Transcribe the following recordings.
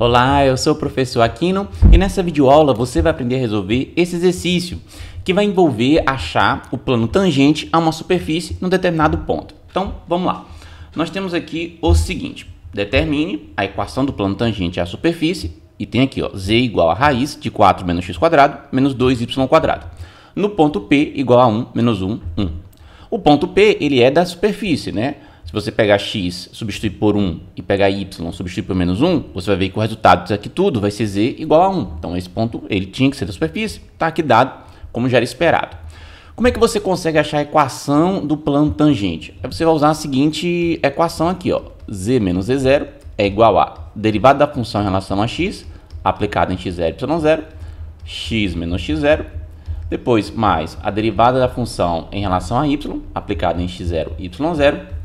Olá, eu sou o professor Aquino e nessa videoaula você vai aprender a resolver esse exercício que vai envolver achar o plano tangente a uma superfície num determinado ponto. Então, vamos lá. Nós temos aqui o seguinte: determine a equação do plano tangente à superfície e tem aqui, ó, z igual a raiz de 4 menos x quadrado menos 2y quadrado. No ponto P igual a 1 menos 1, 1. O ponto P, ele é da superfície, né? Se você pegar x, substituir por 1 e pegar y, substituir por menos 1, você vai ver que o resultado disso aqui tudo vai ser z igual a 1. Então, esse ponto ele tinha que ser da superfície, está aqui dado como já era esperado. Como é que você consegue achar a equação do plano tangente? Aí você vai usar a seguinte equação aqui, ó. Z menos z0 é igual a derivada da função em relação a x, aplicada em x0, y0, x menos x0, depois mais a derivada da função em relação a y, aplicada em x0, y0,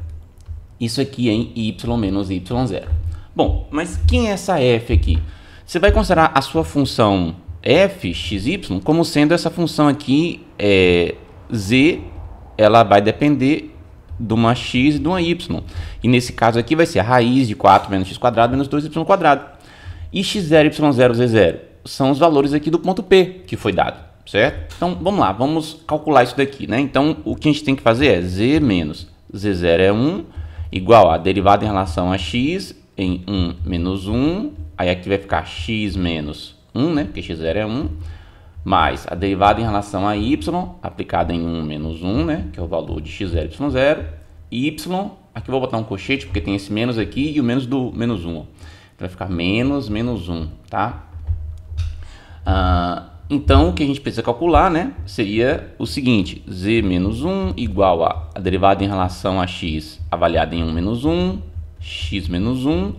isso aqui em y menos y0. Bom, mas quem é essa f aqui? Você vai considerar a sua função f, xy, como sendo essa função aqui, z, ela vai depender de uma x e de uma y. E nesse caso aqui vai ser a raiz de 4 menos x quadrado menos 2y quadrado. E x0, y0, z0 são os valores aqui do ponto P que foi dado, certo? Então, vamos lá, vamos calcular isso daqui, né? Então, o que a gente tem que fazer é z menos z0 é 1, igual a derivada em relação a x em 1 menos 1, aí aqui vai ficar x menos 1, né? Porque x0 é 1, mais a derivada em relação a y, aplicada em 1 menos 1, né? Que é o valor de x0, y0, y, aqui eu vou botar um colchete, porque tem esse menos aqui e o menos do menos 1, ó. Então vai ficar menos 1, tá? Então, o que a gente precisa calcular, né, seria o seguinte: z menos 1 igual a derivada em relação a x avaliada em 1 menos 1, x menos 1,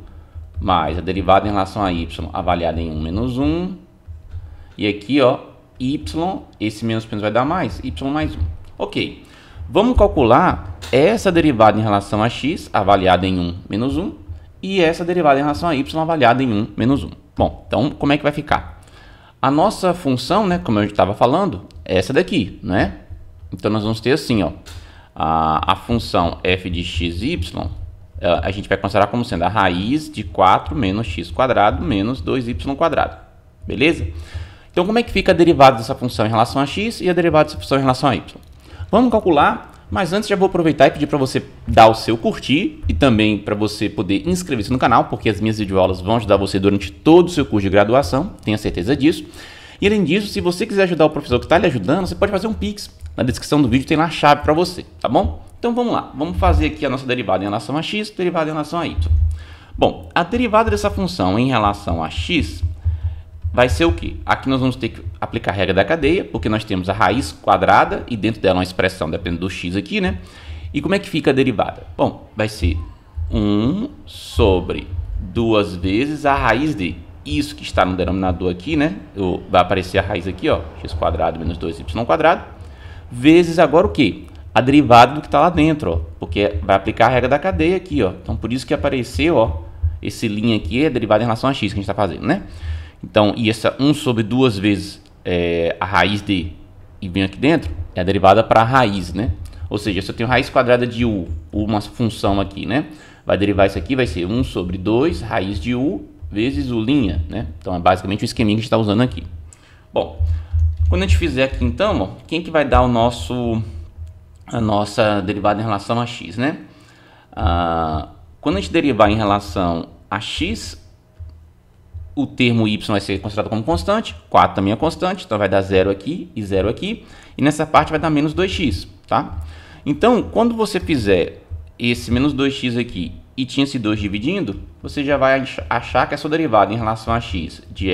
mais a derivada em relação a y avaliada em 1 menos 1, e aqui, ó, y, esse menos vai dar mais, y mais 1. Ok, vamos calcular essa derivada em relação a x avaliada em 1 menos 1 e essa derivada em relação a y avaliada em 1 menos 1. Bom, então como é que vai ficar? A nossa função, né, como eu estava falando, é essa daqui, né? Então, nós vamos ter assim, ó, a função f de xy, a gente vai considerar como sendo a raiz de 4 menos x quadrado menos 2y quadrado, beleza? Então, como é que fica a derivada dessa função em relação a x e a derivada dessa função em relação a y? Vamos calcular, mas antes já vou aproveitar e pedir para você dar o seu curtir e também para você poder inscrever-se no canal, porque as minhas videoaulas vão ajudar você durante todo o seu curso de graduação, tenha certeza disso. E além disso, se você quiser ajudar o professor que está lhe ajudando, você pode fazer um Pix. Na descrição do vídeo tem lá a chave para você, tá bom? Então vamos lá, vamos fazer aqui a nossa derivada em relação a x, derivada em relação a y. Bom, a derivada dessa função em relação a x vai ser o quê? Aqui nós vamos ter que aplicar a regra da cadeia, porque nós temos a raiz quadrada e dentro dela uma expressão dependendo do x aqui, né? E como é que fica a derivada? Bom, vai ser 1 sobre 2 vezes a raiz de isso que está no denominador aqui, né? Vai aparecer a raiz aqui, ó, x quadrado menos 2y quadrado, vezes agora o quê? A derivada do que está lá dentro, ó, porque vai aplicar a regra da cadeia aqui, ó. Então, por isso que apareceu, ó, esse linha aqui é a derivada em relação a x que a gente está fazendo, né? Então, e essa 1 sobre 2 vezes a raiz de e vem aqui dentro, é a derivada para a raiz, né? Ou seja, se eu tenho raiz quadrada de u, uma função aqui, né? Vai derivar isso aqui, vai ser 1 sobre 2 raiz de u vezes u', né? Então, é basicamente o esqueminha que a gente está usando aqui. Bom, quando a gente fizer aqui, então, ó, quem que vai dar a nossa derivada em relação a x, né? Quando a gente derivar em relação a x, o termo y vai ser considerado como constante, 4 também é constante, então vai dar 0 aqui e 0 aqui, e nessa parte vai dar menos 2x, tá? Então, quando você fizer esse menos 2x aqui e tinha esse 2 dividindo, você já vai achar que a sua derivada em relação a x de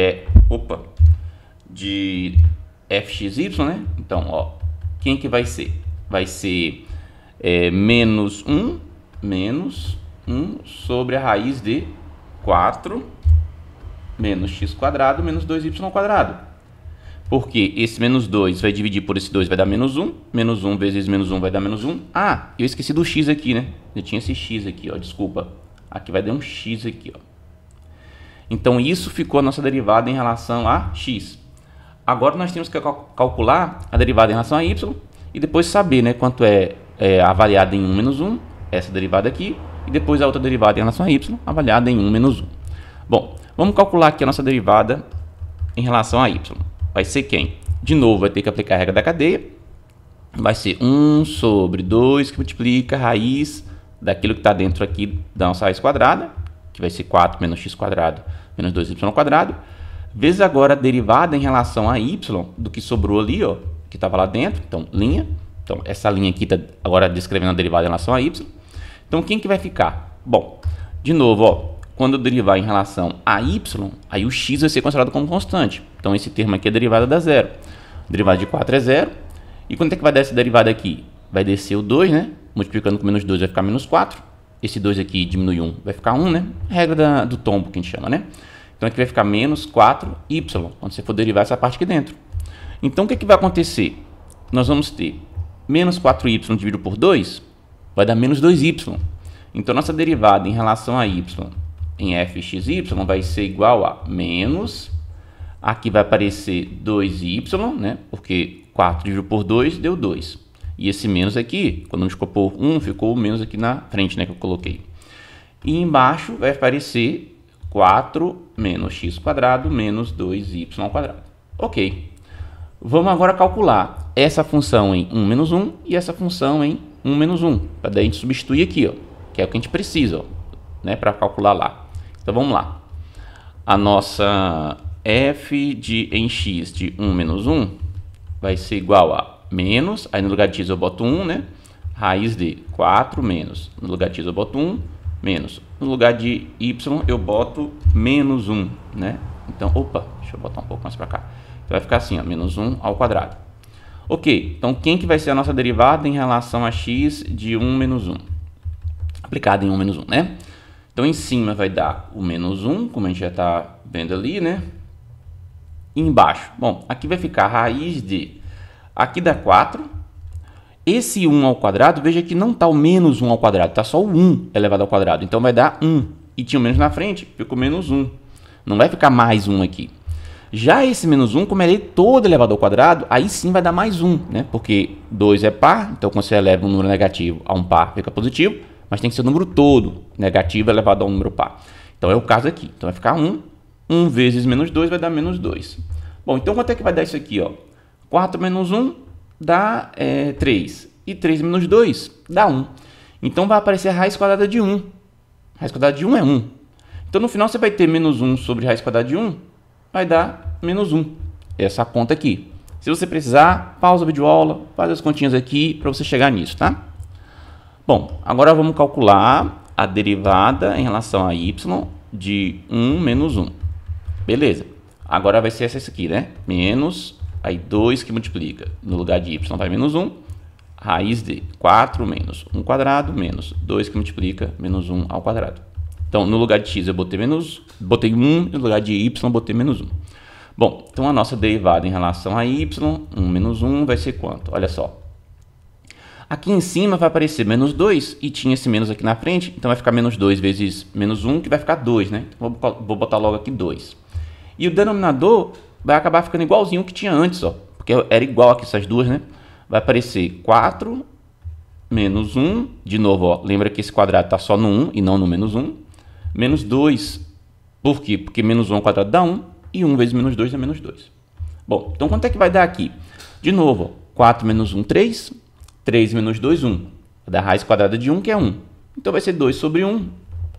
fxy, né? Então, ó, quem que vai ser? Vai ser menos 1 sobre a raiz de 4 menos x quadrado menos 2y quadrado. Porque esse menos 2 vai dividir por esse 2, vai dar menos 1. Menos 1 vezes menos 1 vai dar menos 1. Ah, eu esqueci do x aqui, né? Eu tinha esse x aqui, ó, desculpa. Aqui vai dar um x aqui, ó. Então, isso ficou a nossa derivada em relação a x. Agora, nós temos que calcular a derivada em relação a y e depois saber, né, quanto é avaliada em 1 menos 1, essa derivada aqui, e depois a outra derivada em relação a y, avaliada em 1 menos 1. Bom, vamos calcular aqui a nossa derivada em relação a y. Vai ser quem? De novo, vai ter que aplicar a regra da cadeia. Vai ser 1 sobre 2 que multiplica a raiz daquilo que está dentro aqui da nossa raiz quadrada, que vai ser 4 menos x quadrado menos 2y quadrado, vezes agora a derivada em relação a y do que sobrou ali, ó, que estava lá dentro. Então, linha. Então, essa linha aqui está agora descrevendo a derivada em relação a y. Então, quem que vai ficar? Bom, de novo, ó, quando eu derivar em relação a y, aí o x vai ser considerado como constante. Então, esse termo aqui é a derivada da zero. A derivada de 4 é zero. E quanto é que vai dar essa derivada aqui? Vai descer o 2, né? Multiplicando com menos 2 vai ficar menos 4. Esse 2 aqui diminui 1, vai ficar 1, né? Regra do tombo que a gente chama, né? Então aqui vai ficar menos 4y, quando você for derivar essa parte aqui dentro. Então o que vai acontecer? Nós vamos ter menos 4y dividido por 2, vai dar menos 2y. Então nossa derivada em relação a y em fxy vai ser igual a menos, aqui vai aparecer 2y, né? Porque 4 dividido por 2 deu 2. E esse menos aqui, quando a gente colocou 1, ficou o menos aqui na frente, né, que eu coloquei. E embaixo vai aparecer 4 menos x quadrado menos 2y quadrado. Ok. Vamos agora calcular essa função em 1 menos 1 e essa função em 1 menos 1. Para daí a gente substituir aqui, ó, que é o que a gente precisa, ó, né, para calcular lá. Então vamos lá. A nossa f em x de 1 menos 1 vai ser igual a menos, aí no lugar de x eu boto 1, né? Raiz de 4 menos, no lugar de x eu boto 1, menos. No lugar de y eu boto menos 1, né? Então, opa, deixa eu botar um pouco mais para cá. Então vai ficar assim, ó, menos 1 ao quadrado. Ok, então quem que vai ser a nossa derivada em relação a x de 1 menos 1? Aplicada em 1 menos 1, né? Então em cima vai dar o menos 1, como a gente já está vendo ali, né? E embaixo, bom, aqui vai ficar a raiz de... Aqui dá 4. Esse 1 ao quadrado, veja que não está o menos 1 ao quadrado, está só o 1 elevado ao quadrado. Então vai dar 1. E tinha o menos na frente, ficou menos 1. Não vai ficar mais 1 aqui. Já esse menos 1, como ele é todo elevado ao quadrado, aí sim vai dar mais 1, né? Porque 2 é par, então quando você eleva um número negativo a um par, fica positivo. Mas tem que ser o número todo negativo elevado a um número par. Então é o caso aqui. Então vai ficar 1. 1 vezes menos 2 vai dar menos 2. Bom, então quanto é que vai dar isso aqui, ó? 4 menos 1 dá 3. E 3 menos 2 dá 1. Então vai aparecer a raiz quadrada de 1. Raiz quadrada de 1 é 1. Então no final você vai ter menos 1 sobre raiz quadrada de 1. Vai dar menos 1. Essa conta aqui. Se você precisar, pausa a videoaula, faz as continhas aqui para você chegar nisso, tá? Bom, agora vamos calcular a derivada em relação a y de 1 menos 1. Beleza. Agora vai ser essa aqui, né? Menos... Aí 2 que multiplica, no lugar de y vai menos 1, raiz de 4 menos 1 quadrado, menos 2 que multiplica, menos 1 ao quadrado. Então, no lugar de x eu botei 1, no lugar de y eu botei menos 1. Bom, então a nossa derivada em relação a y, 1 menos 1 vai ser quanto? Olha só. Aqui em cima vai aparecer menos 2 e tinha esse menos aqui na frente, então vai ficar menos 2 vezes menos 1, que vai ficar 2, né? Então, vou botar logo aqui 2. E o denominador... vai acabar ficando igualzinho o que tinha antes, ó. Porque era igual aqui essas duas, né? Vai aparecer 4 menos 1. De novo, ó. Lembra que esse quadrado está só no 1 e não no menos 1. Menos 2. Por quê? Porque menos 1 ao quadrado dá 1. E 1 vezes menos 2 dá menos 2. Bom, então quanto é que vai dar aqui? De novo, ó. 4 menos 1, 3. 3 menos 2, 1. Vai dar raiz quadrada de 1, que é 1. Então vai ser 2 sobre 1,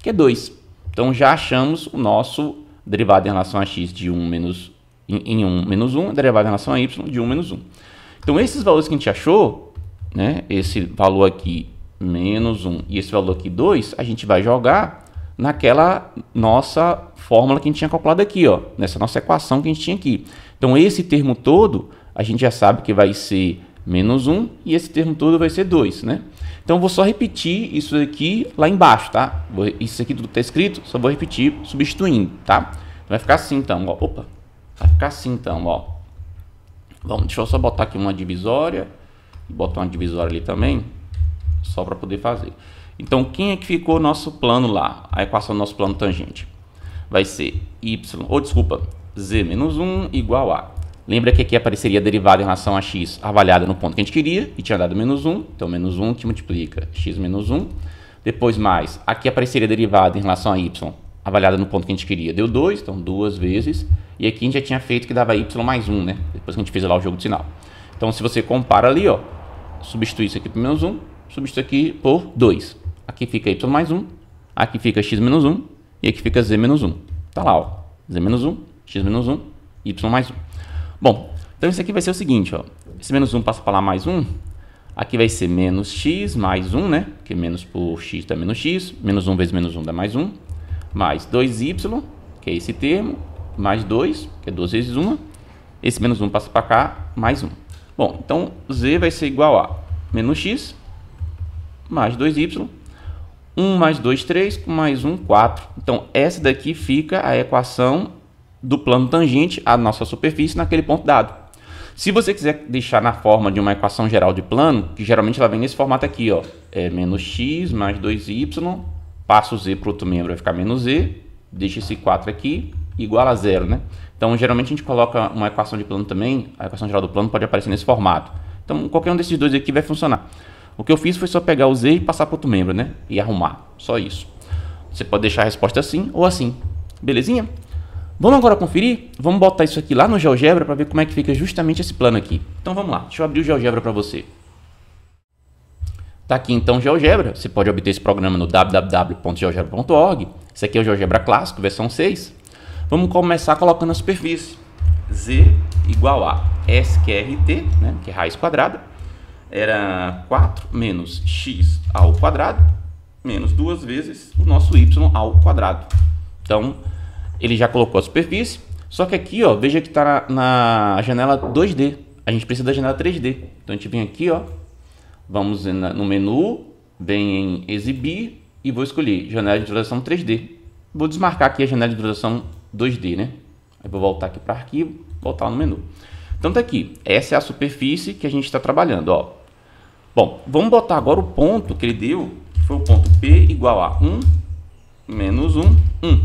que é 2. Então já achamos o nosso derivado em relação a x de 1 menos 1. Em 1 menos 1, derivada em relação a y de 1 menos 1. Então, esses valores que a gente achou, né, esse valor aqui, menos 1, e esse valor aqui, 2, a gente vai jogar naquela nossa fórmula que a gente tinha calculado aqui, ó, nessa nossa equação que a gente tinha aqui. Então, esse termo todo, a gente já sabe que vai ser menos 1, e esse termo todo vai ser 2, né? Então, eu vou só repetir isso aqui lá embaixo, tá? Isso aqui tudo está escrito, só vou repetir substituindo, tá? Vai ficar assim, então, ó, opa. Vai ficar assim, então, ó. Vamos, deixa eu só botar aqui uma divisória. E botar uma divisória ali também. Só para poder fazer. Então, quem é que ficou nosso plano lá? A equação do nosso plano tangente. Vai ser z menos 1 igual a... Lembra que aqui apareceria a derivada em relação a x avaliada no ponto que a gente queria. E tinha dado menos 1. Então, menos 1 que multiplica x menos 1. Depois mais. Aqui apareceria a derivada em relação a y avaliada no ponto que a gente queria. Deu 2, então 2 vezes. E aqui a gente já tinha feito que dava y mais 1, né? Depois que a gente fez lá o jogo de sinal. Então, se você compara ali, ó, substitui isso aqui por menos 1, substitui aqui por 2. Aqui fica y mais 1, aqui fica x menos 1 e aqui fica z menos 1. Tá lá, ó, z menos 1, x menos 1, y mais 1. Bom, então isso aqui vai ser o seguinte, ó, esse menos 1 passa para lá mais 1, aqui vai ser menos x mais 1, né? Porque menos por x dá menos x, menos 1 vezes menos 1 dá mais 1, mais 2y, que é esse termo, mais 2, que é 2 vezes 1, esse menos 1 passa para cá, mais 1. Bom, então z vai ser igual a menos x, mais 2y, 1 mais 2, 3, mais 1, 4. Então, essa daqui fica a equação do plano tangente à nossa superfície naquele ponto dado. Se você quiser deixar na forma de uma equação geral de plano, que geralmente ela vem nesse formato aqui, ó, é menos x mais 2y, passa o z para o outro membro, vai ficar menos z, deixa esse 4 aqui, igual a 0, né? Então, geralmente a gente coloca uma equação de plano também, a equação geral do plano pode aparecer nesse formato. Então, qualquer um desses dois aqui vai funcionar. O que eu fiz foi só pegar o z e passar para outro membro, né? E arrumar, só isso. Você pode deixar a resposta assim ou assim, belezinha? Vamos agora conferir? Vamos botar isso aqui lá no GeoGebra para ver como é que fica justamente esse plano aqui. Então vamos lá, deixa eu abrir o GeoGebra para você. Tá aqui então o GeoGebra, você pode obter esse programa no www.geogebra.org. Esse aqui é o GeoGebra clássico, versão 6. Vamos começar colocando a superfície. Z igual a SQRT, né, que é raiz quadrada, era 4 menos x ao quadrado, menos 2 vezes o nosso y ao quadrado. Então, ele já colocou a superfície, só que aqui, ó, veja que está na janela 2D. A gente precisa da janela 3D. Então, a gente vem aqui, ó, vamos no menu, vem em exibir e vou escolher janela de visualização 3D. Vou desmarcar aqui a janela de visualização 2D, né? Aí vou voltar aqui para arquivo, voltar no menu. Então tá aqui, essa é a superfície que a gente está trabalhando, ó. Bom, vamos botar agora o ponto que ele deu, que foi o ponto P igual a 1 menos 1, 1.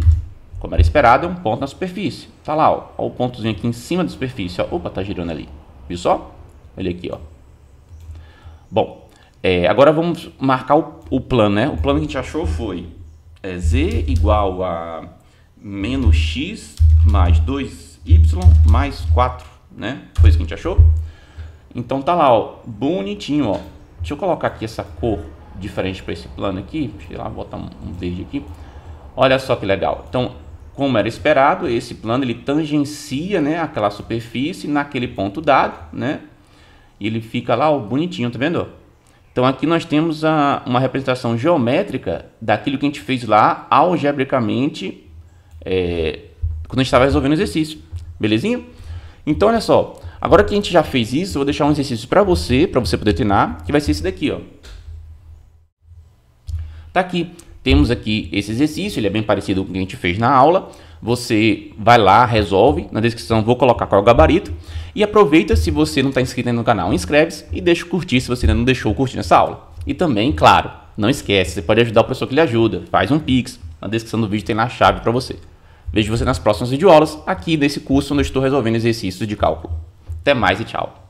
Como era esperado, é um ponto na superfície. Tá lá, ó, o pontozinho aqui em cima da superfície, ó. Opa, tá girando ali. Viu só? Olha aqui, ó. Bom, agora vamos marcar o plano, né? O plano que a gente achou foi z igual a menos x mais 2y mais 4, né? Foi isso que a gente achou? Então tá lá, ó, bonitinho, ó. Deixa eu colocar aqui essa cor diferente para esse plano aqui. Deixa eu lá botar um verde aqui. Olha só que legal. Então, como era esperado, esse plano ele tangencia, né, aquela superfície naquele ponto dado, né? E ele fica lá, ó, bonitinho, tá vendo? Então aqui nós temos uma representação geométrica daquilo que a gente fez lá algebricamente quando a gente estava resolvendo o exercício. Belezinha? Então olha só, agora que a gente já fez isso, eu vou deixar um exercício para você poder treinar, que vai ser esse daqui, ó. Tá aqui. Temos aqui esse exercício, ele é bem parecido com o que a gente fez na aula. Você vai lá, resolve. Na descrição vou colocar qual é o gabarito. E aproveita, se você não está inscrito ainda no canal, inscreve-se e deixa o curtir se você ainda não deixou o curtir nessa aula. E também, claro, não esquece, você pode ajudar o professor que lhe ajuda. Faz um Pix, na descrição do vídeo tem lá a chave para você. Vejo você nas próximas videoaulas, aqui nesse curso onde eu estou resolvendo exercícios de cálculo. Até mais e tchau!